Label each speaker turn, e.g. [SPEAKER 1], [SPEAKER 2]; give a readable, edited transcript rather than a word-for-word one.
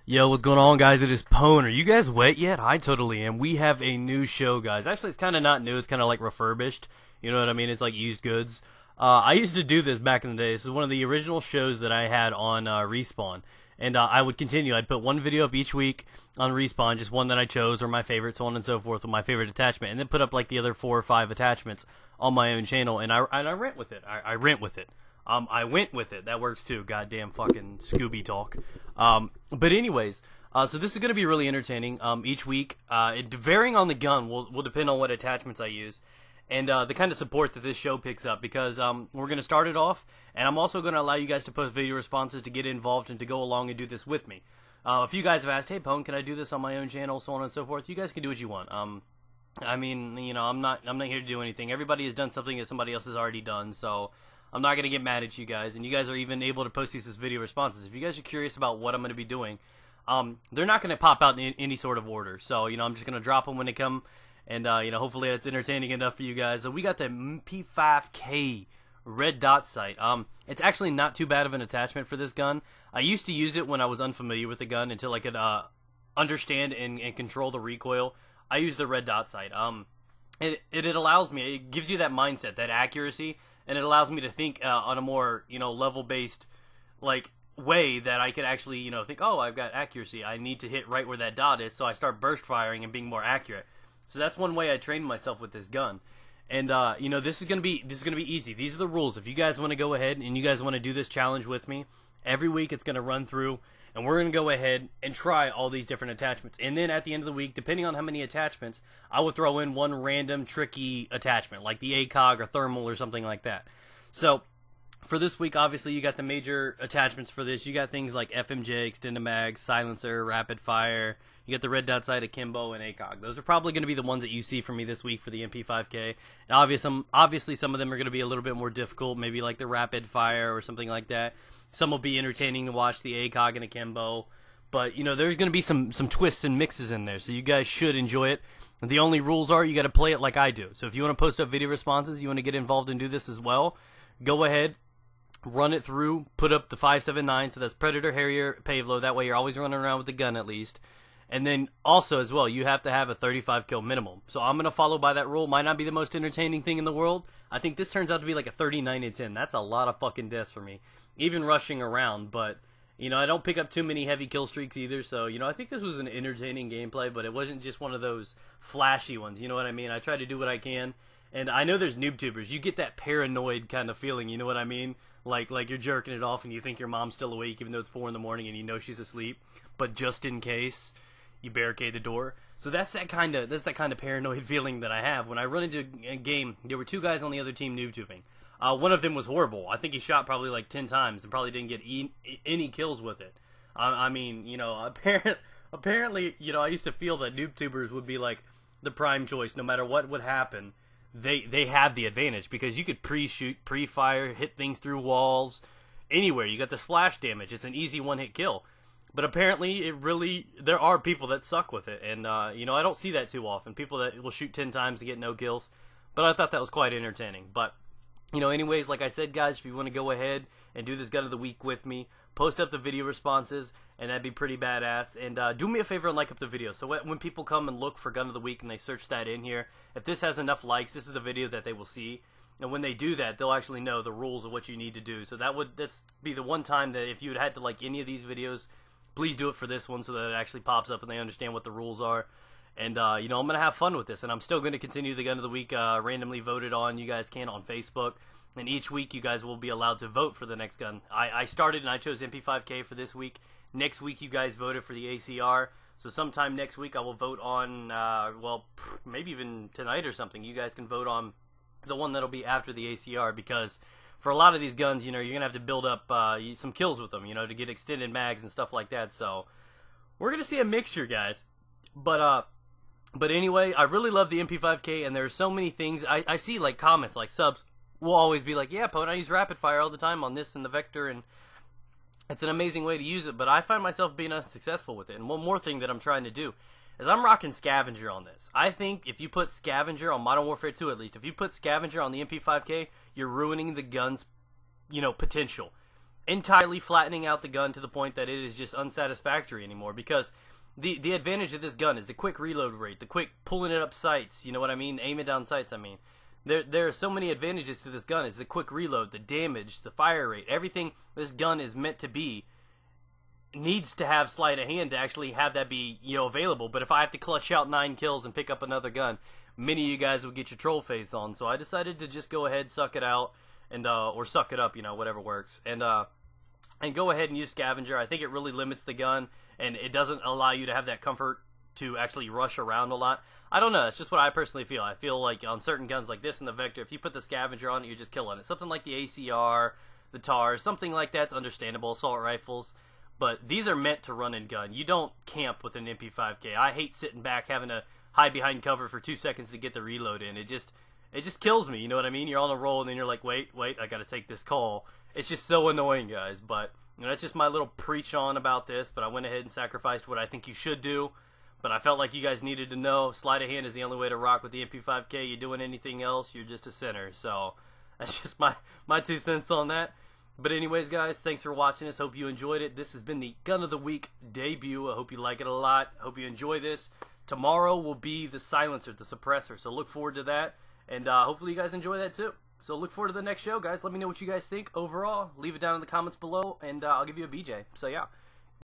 [SPEAKER 1] Yo, what's going on, guys? It is Pone. Are you guys wet yet? I totally am. We have a new show, guys. Actually, it's kind of not new. It's kind of like refurbished. You know what I mean? It's like used goods. I used to do this back in the day. This is one of the original shows that I had on Respawn. And I would continue. I'd put one video up each week on Respawn, just one that I chose or my favorite, so on and so forth, with my favorite attachment. And then put up like the other 4 or 5 attachments on my own channel. And I rent with it. I rent with it. I went with it. That works too. Goddamn fucking Scooby talk. But anyways, so this is going to be really entertaining. Each week, varying on the gun will depend on what attachments I use, and the kind of support that this show picks up. Because we're going to start it off, and I'm also going to allow you guys to post video responses to get involved and to go along and do this with me. A few guys have asked, "Hey, Pone, can I do this on my own channel?" So on and so forth. You guys can do what you want. I mean, you know, I'm not here to do anything. Everybody has done something that somebody else has already done, so I'm not going to get mad at you guys, and you guys are even able to post these as video responses. If you guys are curious about what I'm going to be doing, they're not going to pop out in any sort of order. So, you know, I'm just going to drop them when they come, and, you know, hopefully it's entertaining enough for you guys. So we got the Mp5K Red Dot sight. It's actually not too bad of an attachment for this gun. I used to use it when I was unfamiliar with the gun until I could understand and control the recoil. I use the Red Dot sight. It allows me, it gives you that mindset, that accuracy, and it allows me to think on a more, you know, level-based, like, way that I could actually, you know, think, oh, I've got accuracy. I need to hit right where that dot is, so I start burst firing and being more accurate. So that's one way I trained myself with this gun. And, you know, this is gonna be easy. These are the rules. If you guys want to go ahead and you guys want to do this challenge with me, every week it's going to run through, and we're going to go ahead and try all these different attachments. And then at the end of the week, depending on how many attachments, I will throw in one random tricky attachment, like the ACOG or thermal or something like that. So for this week, obviously, you got the major attachments for this. You got things like FMJ, extended mag, silencer, rapid fire. You got the red dot sight, akimbo, and ACOG. Those are probably going to be the ones that you see from me this week for the Mp5K. And obviously, some of them are going to be a little bit more difficult, maybe like the rapid fire or something like that. Some will be entertaining to watch, the ACOG and akimbo. But, you know, there's going to be some twists and mixes in there, so you guys should enjoy it. The only rules are you got to play it like I do. So if you want to post up video responses, you want to get involved and do this as well, go ahead, run it through, put up the 579, so that's Predator, Harrier, Pavlo. That way you're always running around with the gun at least. And then also as well, you have to have a 35 kill minimum. So I'm going to follow by that rule. Might not be the most entertaining thing in the world. I think this turns out to be like a 39 and 10. That's a lot of fucking deaths for me. Even rushing around, but, you know, I don't pick up too many heavy kill streaks either. So, you know, I think this was an entertaining gameplay, but it wasn't just one of those flashy ones. You know what I mean? I try to do what I can. And I know there's noob tubers. You get that paranoid kind of feeling, you know what I mean? Like you're jerking it off and you think your mom's still awake even though it's 4 in the morning and you know she's asleep. But just in case, you barricade the door. So that's that kind of paranoid feeling that I have when I run into a game. There were 2 guys on the other team noob tubing. One of them was horrible. I think he shot probably like 10 times and probably didn't get any kills with it. I mean, you know, apparently, you know, I used to feel that noob tubers would be like the prime choice. No matter what would happen, they have the advantage because you could pre-shoot, pre-fire, hit things through walls, anywhere. You got the splash damage. It's an easy one-hit kill. But apparently, there are people that suck with it, and you know, I don't see that too often. People that will shoot 10 times and get no kills. But I thought that was quite entertaining. But, you know, anyways, like I said, guys, if you want to go ahead and do this gun of the week with me, post up the video responses, and that'd be pretty badass. And do me a favor and like up the video. So when people come and look for gun of the week and they search that in here, if this has enough likes, this is the video that they will see. And when they do that, they'll actually know the rules of what you need to do. So that's be the one time that if you had to like any of these videos, please do it for this one so that it actually pops up and they understand what the rules are. And, you know, I'm going to have fun with this. And I'm still going to continue the Gun of the Week randomly voted on. You guys can on Facebook. And each week you guys will be allowed to vote for the next gun. I started and I chose Mp5K for this week. Next week you guys voted for the ACR. So sometime next week I will vote on, well, maybe even tonight or something. You guys can vote on the one that'll be after the ACR because for a lot of these guns, you know, you're going to have to build up some kills with them, you know, to get extended mags and stuff like that. So we're going to see a mixture, guys. But anyway, I really love the Mp5K, and there's so many things. I see, like, comments, like, subs will always be like, yeah, Pone, I use rapid fire all the time on this and the Vector, and it's an amazing way to use it, but I find myself being unsuccessful with it. And one more thing that I'm trying to do is I'm rocking Scavenger on this. I think if you put Scavenger on Modern Warfare 2, at least, if you put Scavenger on the Mp5K, you're ruining the gun's, you know, potential. entirely flattening out the gun to the point that it is just unsatisfactory anymore, because the advantage of this gun is the quick reload rate, the quick pulling it up sights, you know what I mean, aiming down sights, I mean. There are so many advantages to this gun. Is the quick reload, the damage, the fire rate, everything this gun is meant to be needs to have sleight of hand to actually have that be, you know, available. But if I have to clutch out 9 kills and pick up another gun, many of you guys will get your troll face on. So I decided to just go ahead, suck it out, and or suck it up, you know, whatever works, and go ahead and use scavenger. I think it really limits the gun, and it doesn't allow you to have that comfort to actually rush around a lot. I don't know, it's just what I personally feel. I feel like on certain guns like this in the Vector, if you put the scavenger on it, you're just killing it. Something like the ACR, the TAR, something like that's understandable, assault rifles. But these are meant to run and gun. You don't camp with an MP5K. I hate sitting back having to hide behind cover for 2 seconds to get the reload in. It just kills me, you know what I mean? You're on a roll and then you're like, wait, I gotta take this call. It's just so annoying, guys. But you know, that's just my little preach on about this. But I went ahead and sacrificed what I think you should do. But I felt like you guys needed to know sleight of hand is the only way to rock with the MP5K. You doing anything else, you're just a sinner. So that's just my 2 cents on that. But anyways, guys, thanks for watching this. Hope you enjoyed it. This has been the Gun of the Week debut. I hope you like it a lot. Hope you enjoy this. Tomorrow will be the silencer, the suppressor. So look forward to that. And hopefully you guys enjoy that too. So look forward to the next show, guys. Let me know what you guys think overall. Leave it down in the comments below, and I'll give you a BJ. So yeah.